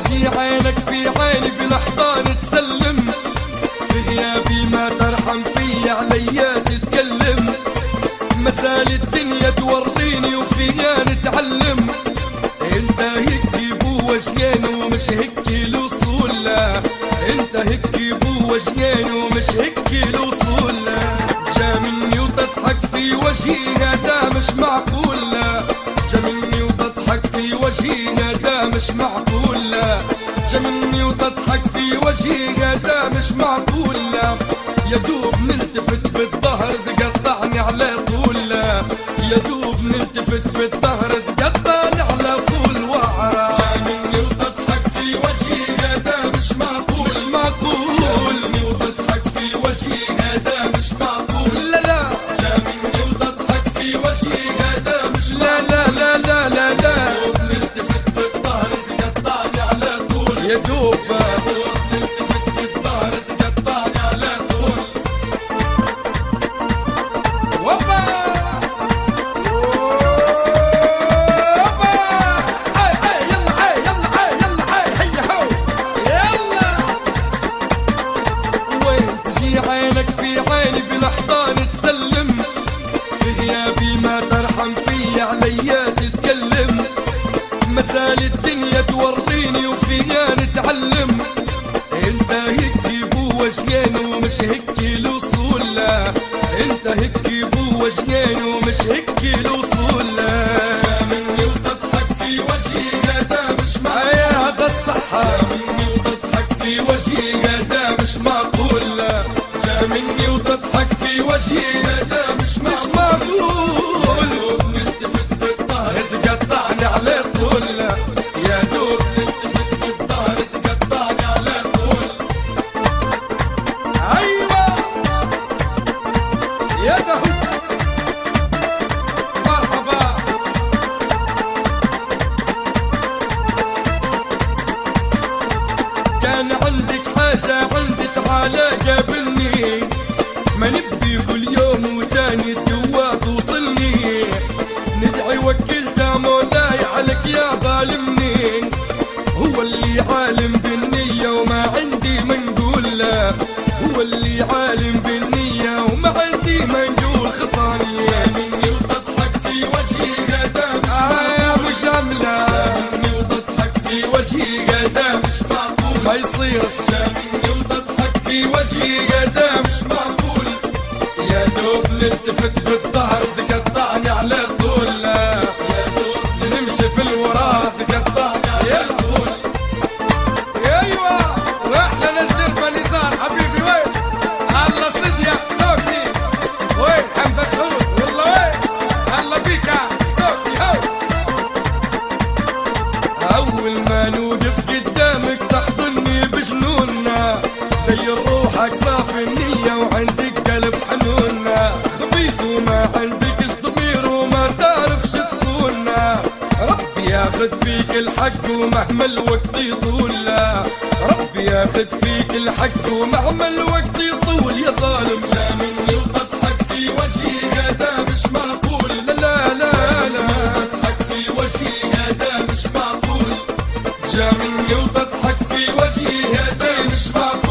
تجي عينك في عيني بالاحضان تسلم، في غيابي ما ترحم في عليا تتكلم، مسال الدنيا توريني وفيها نتعلم، انت هيك بوجهين ومش هيك الوصول، لا انت هيك بوجهين ومش هيك الوصول، جا مني وتضحك في وجهي هذا مش معقول، جا مني وتضحك في وجهي هذا مش معقول، جا مني وتضحك في وجهي هذا مش معقول، يا دوب نلتفت بالظهر تقطعني على طول، يا دوب نلتفت بالظهر تقطعني على طول، جا مني وتضحك في وجهي هذا مش معقول، مش معقول، جا مني وتضحك في وجهي هذا مش معقول، لا لا جا مني وتضحك في وجهي هذا مش لا لا لا لا لا لا، يا دوب نلتفت بالظهر تقطعني على طول، يا دوب نلتفت بالظهر تقطعني على طول، وبا عينك في عيني بالاحضان تسلم، في غيابي ما ترحم في عليا تتكلم، مسال الدنيا توريني وفيها نتعلم، انت هيك بوجهين ومش هيك الوصول، لا انت هيك بوجهين ومش هيك الوصول، جا مني وتضحك في وجهي هذا مش معقول، هذا الصحة، جا مني وتضحك في وجهي هذا مش معقول، جا مني وتضحك في وجهي هذا مش معقول، نلتفت بالظهر تقطعني على طول، يا دوب نلتفت بالظهر تقطعني على طول، ايوه يا دهو مرحبا، كان عندك حاجة عندي تعالى قابلني، ما نبدي كل يوم وتاني الدوا توصلني، ندعي وكلت مولاي عليك يا ظالمني، هو اللي عالم بالنية وما عندي ما نقول، لا هو اللي عالم بالنية وما عندي ما نقول، خطاني جا مني وتضحك في وجهي هذا مش معقول، مش عاملة جا مني وتضحك في وجهي هذا مش معقول، ما يصيرش، جا مني وتضحك في وجهي هذا مش معقول، يا دوب نلتفت بالظهر تقطعني على طول، يا دوب نمشي في الوراء تقطعني على طول، ايوه واحلى نجر بني زار حبيبي، وين الله صديا صوتي، وين حمزة سعود والله، وين الله بيك صوتي، هو اول ما نوقف قدامك تحضني بجنوننا، دير روحك صافي النية وعندك قلب حنون، خبيط وما عندكش ضمير وما تعرفش تصون، ربي ياخد فيك الحق ومهما الوقت يطول، ربي ياخد فيك الحق ومهما الوقت يطول، يا ظالم جا مني وتضحك في وجهي هذا مش معقول، لا لا لا لا وتضحك في وجهي هذا مش معقول، جا مني وتضحك في وجهي هذا مش معقول.